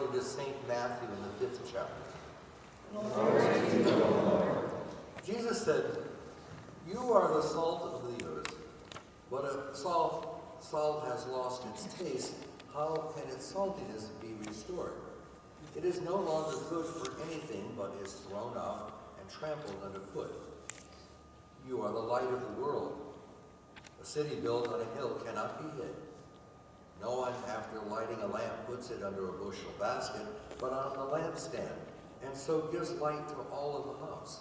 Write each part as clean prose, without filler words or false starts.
according to St. Matthew in the 5th chapter. Glory to you, Lord. Jesus said, "You are the salt of the earth, but if salt has lost its taste, how can its saltiness be restored? It is no longer good for anything, but is thrown out and trampled underfoot. You are the light of the world. A city built on a hill cannot be hid. No one, after lighting a lamp, puts it under a bushel basket, but on the lampstand, and so gives light to all of the house.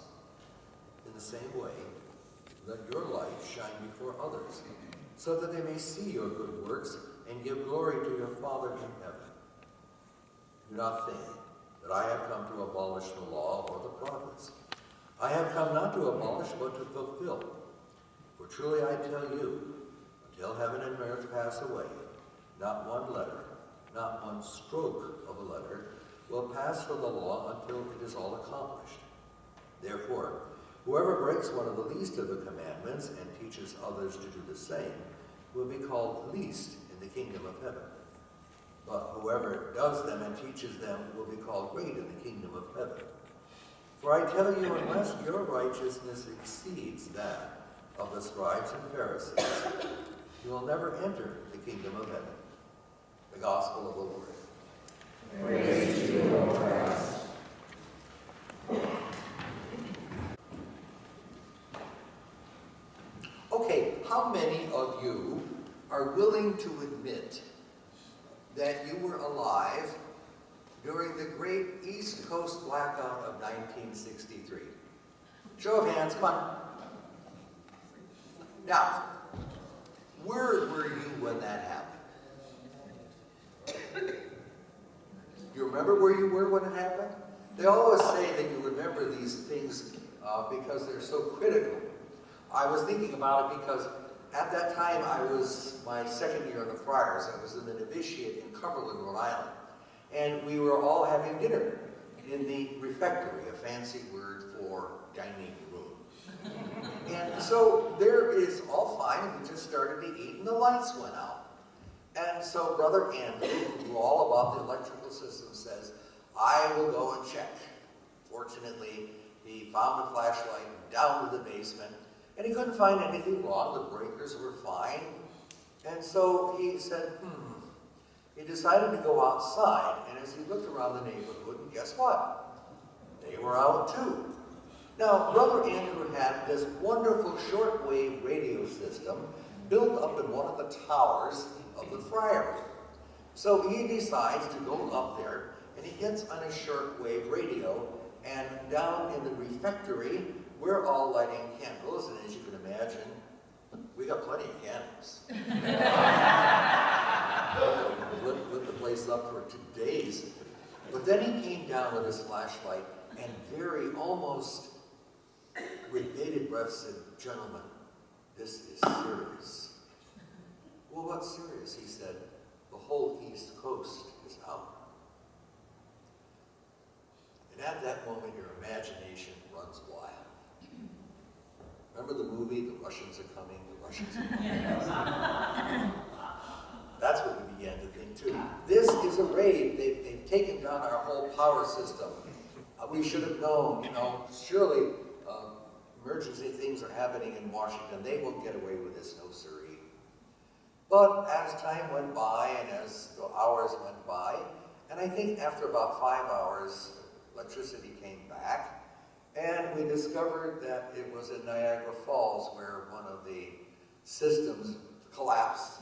In the same way, let your light shine before others, so that they may see your good works and give glory to your Father in heaven. Do not think that I have come to abolish the law or the prophets. I have come not to abolish, but to fulfill. For truly I tell you, until heaven and earth pass away, not one letter, not one stroke of a letter will pass from the law until it is all accomplished. Therefore, whoever breaks one of the least of the commandments and teaches others to do the same will be called least in the kingdom of heaven. But whoever does them and teaches them will be called great in the kingdom of heaven. For I tell you, unless your righteousness exceeds that of the scribes and Pharisees, you will never enter the kingdom of heaven." The Gospel of the Lord. Praise to you, Lord Christ. Okay, how many of you are willing to admit that you were alive during the great East Coast blackout of 1963? Show of hands, come on. Now, where were you when that happened? You remember where you were when it happened? They always say that you remember these things because they're so critical. I was thinking about it because at that time I was my second year in the Friars. I was in the novitiate in Cumberland, Rhode Island. And we were all having dinner in the refectory, a fancy word for dining room. And so there is all fine, and we just started to eat, and the lights went out. And so Brother Andrew, who knew all about the electrical system, says, "I will go and check." Fortunately, he found a flashlight down to the basement, and he couldn't find anything wrong. The breakers were fine. And so he said, He decided to go outside, and as he looked around the neighborhood, and guess what? They were out too. Now, Brother Andrew had this wonderful shortwave radio system built up in one of the towers of the Friary. So he decides to go up there, and he gets on his shortwave radio, and down in the refectory, we're all lighting candles, and as you can imagine, we got plenty of candles. Lit the place up for 2 days. But then he came down with his flashlight and very almost with bated breath said, "Gentlemen, this is serious." "Well, what's serious?" He said, "The whole East Coast is out." And at that moment, your imagination runs wild. Remember the movie, The Russians Are Coming, The Russians Are Coming? That's what we began to think too. This is a raid. They've taken down our whole power system. We should have known, surely emergency things are happening in Washington. They won't get away with this, no siree. But as time went by and as the hours went by, and I think after about 5 hours, electricity came back, and we discovered that it was in Niagara Falls where one of the systems collapsed,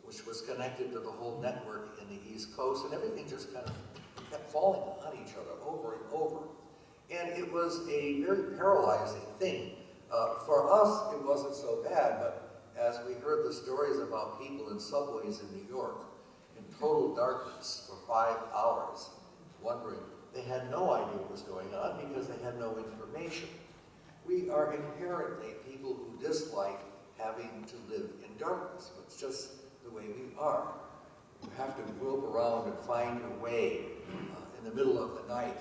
which was connected to the whole network in the East Coast, and everything just kind of kept falling on each other over and over. And it was a very paralyzing thing. For us, it wasn't so bad, but as we heard the stories about people in subways in New York, in total darkness for 5 hours, wondering, they had no idea what was going on because they had no information. We are inherently people who dislike having to live in darkness. It's just the way we are. You have to grope around and find your way in the middle of the night.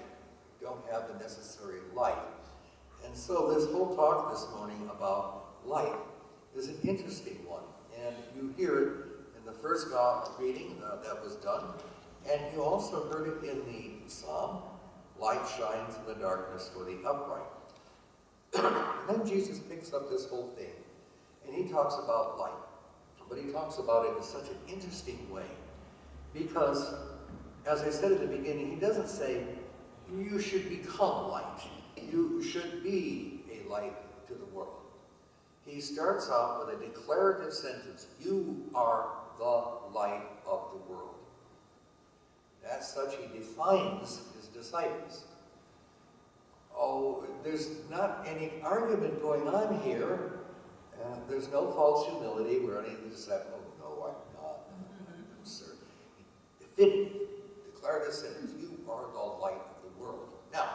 You don't have the necessary light. And so this whole talk this morning about light is an interesting one. And you hear it in the first reading that was done. And you also heard it in the psalm, light shines in the darkness for the upright. And then Jesus picks up this whole thing, and he talks about light. But he talks about it in such an interesting way, because, as I said at the beginning, he doesn't say, you should become light. You should be a light to the world. He starts out with a declarative sentence, you are the light of the world. As such, he defines his disciples. Oh, there's not any argument going on here. There's no false humility where any of the disciples, oh, no, I'm not. No, sir. Definitive, declarative sentence, you are the light of the world. Now,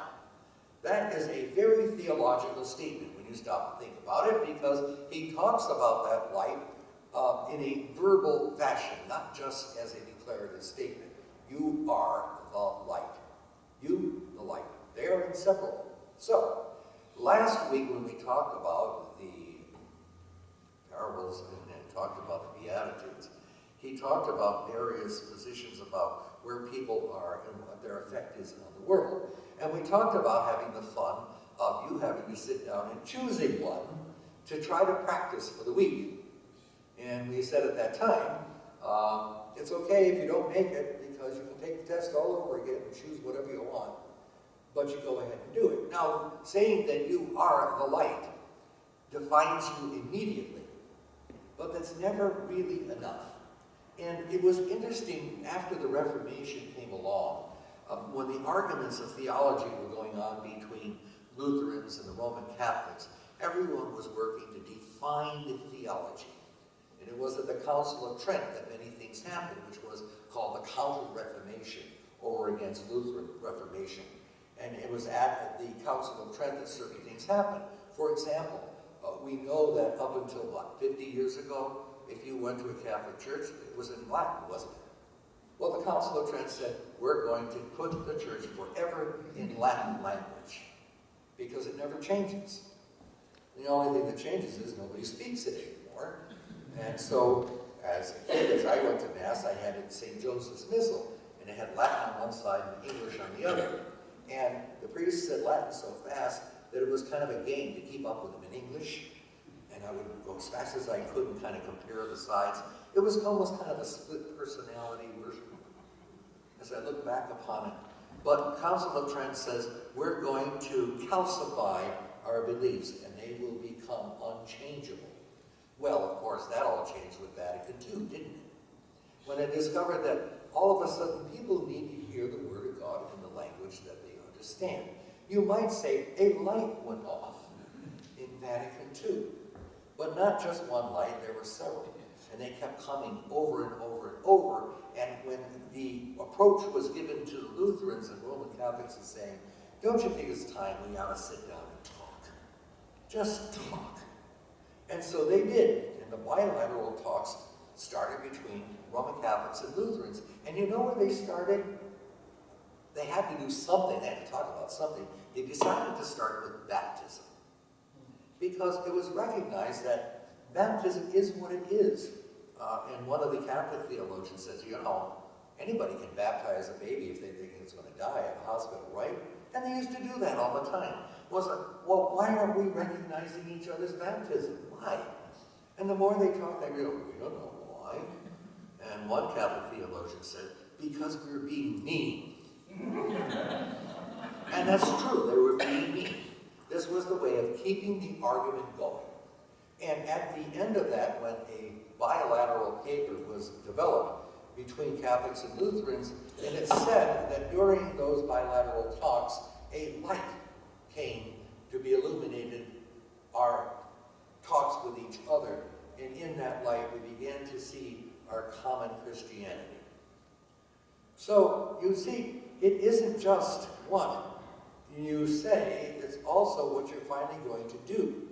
that is a very theological statement when you stop and think about it, because he talks about that light in a verbal fashion, not just as a declarative statement. You are the light. You, the light. They are inseparable. So, last week when we talked about the parables and talked about the Beatitudes, he talked about various positions about where people are and what their effect is on the world. And we talked about having the fun of you having to sit down and choosing one to try to practice for the week. And we said at that time, it's okay if you don't make it, because you can take the test all over again and choose whatever you want, but you go ahead and do it. Now, saying that you are the light defines you immediately, but that's never really enough. And it was interesting after the Reformation came along, when the arguments of theology were going on between Lutherans and the Roman Catholics, everyone was working to define the theology. And it was at the Council of Trent that many things happened, which was called the Counter-Reformation, over against Lutheran Reformation. And it was at the Council of Trent that certain things happened. For example, we know that up until, 50 years ago, if you went to a Catholic church, it was in Latin, wasn't it? Well, the Council of Trent said, we're going to put the church forever in Latin language, because it never changes. The only thing that changes is nobody speaks it anymore. And so, as a kid, as I went to Mass, I had it St. Joseph's Missal, and it had Latin on one side and English on the other. And the priest said Latin so fast that it was kind of a game to keep up with him in English. And I would go as fast as I could and kind of compare the sides. It was almost kind of a split personality worship, as I look back upon it. But Council of Trent says, we're going to calcify our beliefs, and they will become unchangeable. Well, of course, that all changed with Vatican II, didn't it? When it discovered that all of a sudden people need to hear the Word of God in the language that they understand. You might say a light went off in Vatican II. But not just one light, there were several. And they kept coming over and over and over. And when the approach was given to Lutherans and Roman Catholics as saying, don't you think it's time we ought to sit down and talk? Just talk. And so they did. And the bilateral talks started between Roman Catholics and Lutherans. And you know where they started? They had to do something. They had to talk about something. They decided to start with baptism, because it was recognized that baptism is what it is. And one of the Catholic theologians says, you know, anybody can baptize a baby if they think it's going to die at the hospital, right? And they used to do that all the time. Was like, well, why aren't we recognizing each other's baptism? Why? And the more they talk, they realize, we don't know why. And one Catholic theologian said, because we were being mean. And that's true, they were being mean. This was the way of keeping the argument going. And at the end of that, when a bilateral paper was developed between Catholics and Lutherans, and it said that during those bilateral talks, a light came to be illuminated our talks with each other, and in that light we began to see our common Christianity. So, you see, it isn't just what you say, it's also what you're finally going to do.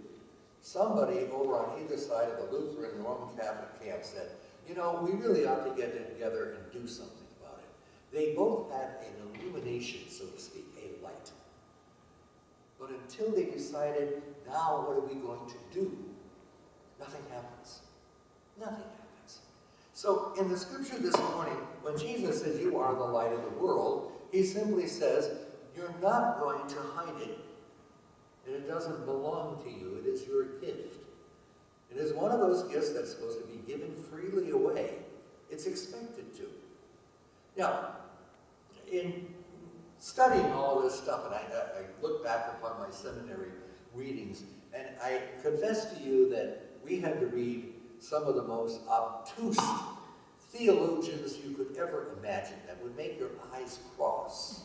Somebody over on either side of the Lutheran and Roman Catholic camp said, you know, we really ought to get together and do something about it. They both had an illumination, so to speak, a light. But until they decided, now what are we going to do? Nothing happens. Nothing happens. So in the scripture this morning, when Jesus says you are the light of the world, he simply says you're not going to hide it. And it doesn't belong to you. It is your gift. It is one of those gifts that's supposed to be given freely away. It's expected to. Now, in studying all of this stuff, and I look back upon my seminary readings, and I confess to you that we had to read some of the most obtuse theologians you could ever imagine that would make your eyes cross.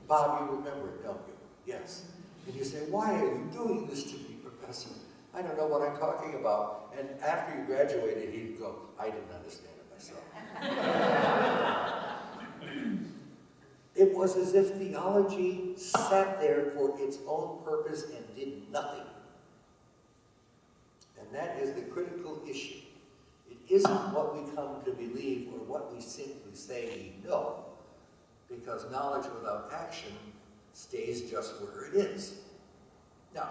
Bob, you remember it, don't you? Yes. And you say, why are you doing this to me, Professor? I don't know what I'm talking about. And after you graduated, he'd go, I didn't understand it myself. It was as if theology sat there for its own purpose and did nothing. And that is the critical issue. It isn't what we come to believe or what we simply say we know, because knowledge without action stays just where it is. Now,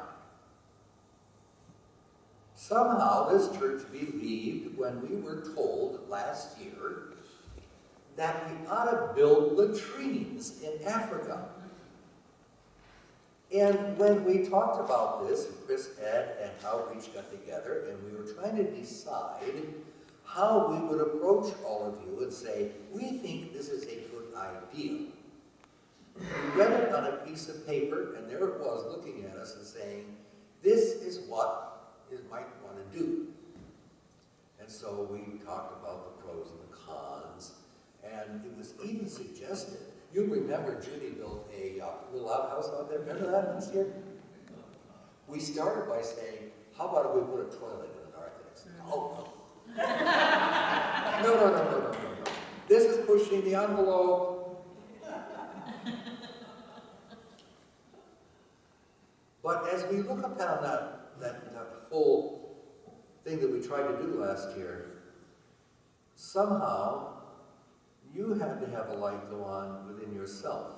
somehow this church believed when we were told last year that we ought to build latrines in Africa. And when we talked about this, Chris, Ed, and Outreach got together, and we were trying to decide how we would approach all of you and say, we think this is a good idea. We read it on a piece of paper, and there it was looking at us and saying, this is what you might want to do. And so we talked about the pros and the cons, and it was even suggested. You remember Judy built a little outhouse out there. Remember that this year? We started by saying, how about if we put a toilet in the narthex? Oh, no. No. This is pushing the envelope. But as we look upon that whole thing that we tried to do last year, somehow you had to have a light go on within yourself.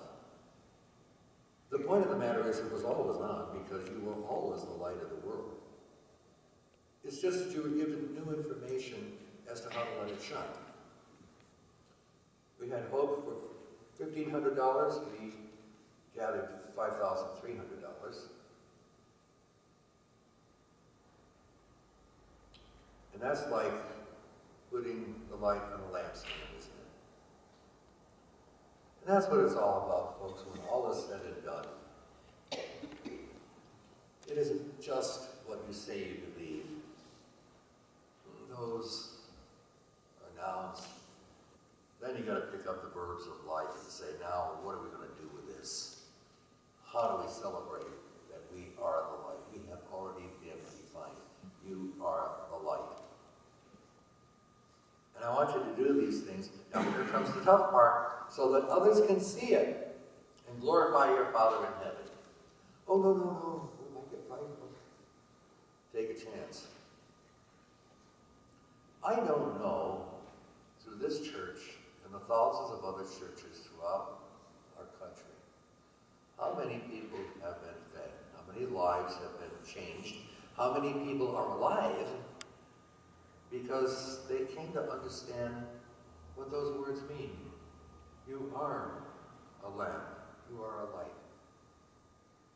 The point of the matter is it was always on because you were always the light of the world. It's just that you were given new information as to how to let it shine. We had hope for $1,500. We gathered $5,300. And that's like putting the light on a lampstand, isn't it? And that's what it's all about, folks, when all is said and done. It isn't just what you say you believe. Those are nouns. Then you got to pick up the verbs of life and say, now, what are we going to do with this? How do we celebrate that we are the light? We have already been defined. You are the light. And I want you to do these things. Now here comes the tough part, so that others can see it and glorify your Father in heaven. Oh, no. We might get prideful. Take a chance. I don't know, through this church and the thousands of other churches throughout our country, how many people have been fed, how many lives have been changed, how many people are alive because they came to understand what those words mean. You are a lamp. You are a light.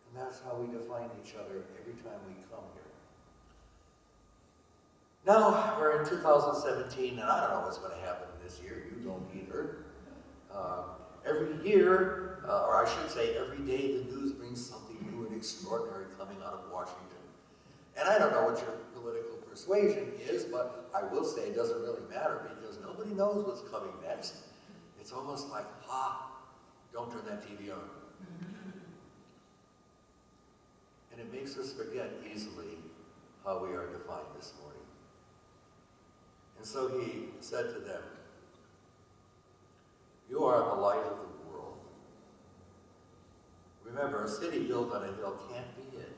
And that's how we define each other every time we come here. Now, we're in 2017, and I don't know what's going to happen this year. You don't either. Every year, or I should say every day, the news brings something new and extraordinary coming out of Washington. And I don't know what your political persuasion is, but I will say it doesn't really matter because nobody knows what's coming next. It's almost like, don't turn that TV on. And it makes us forget easily how we are defined this morning. And so he said to them, you are the light of the world. Remember, a city built on a hill can't be hid.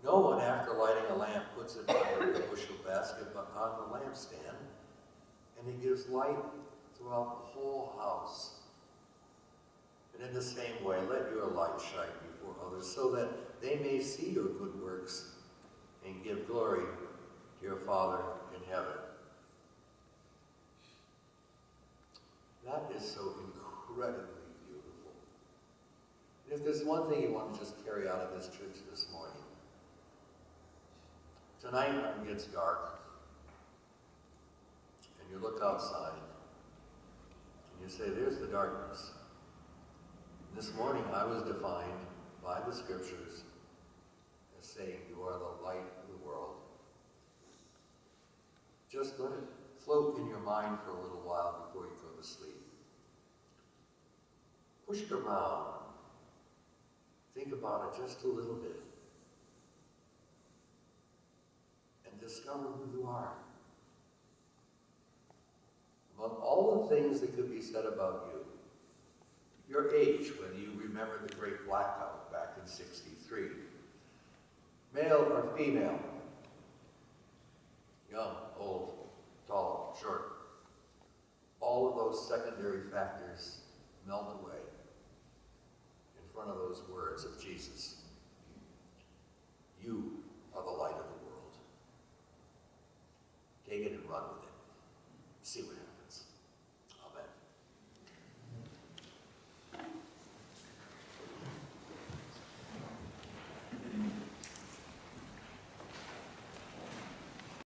No one, after lighting a lamp, puts it under the bushel basket, but on the lampstand, and it gives light throughout the whole house. And in the same way, let your light shine before others, so that they may see your good works and give glory your Father in heaven. That is so incredibly beautiful. If there's one thing you want to just carry out of this church this morning, tonight when it gets dark, and you look outside, and you say, there's the darkness. This morning I was defined by the scriptures as saying, you are the light of the world. Just let it float in your mind for a little while before you go to sleep. Push it around. Think about it just a little bit. And discover who you are. Among all the things that could be said about you, your age, when you remember the great blackout back in '63, male or female, young, old, tall, short, all of those secondary factors melt away in front of those words of Jesus. You are the light of the world. Take it and run with it. See what happens.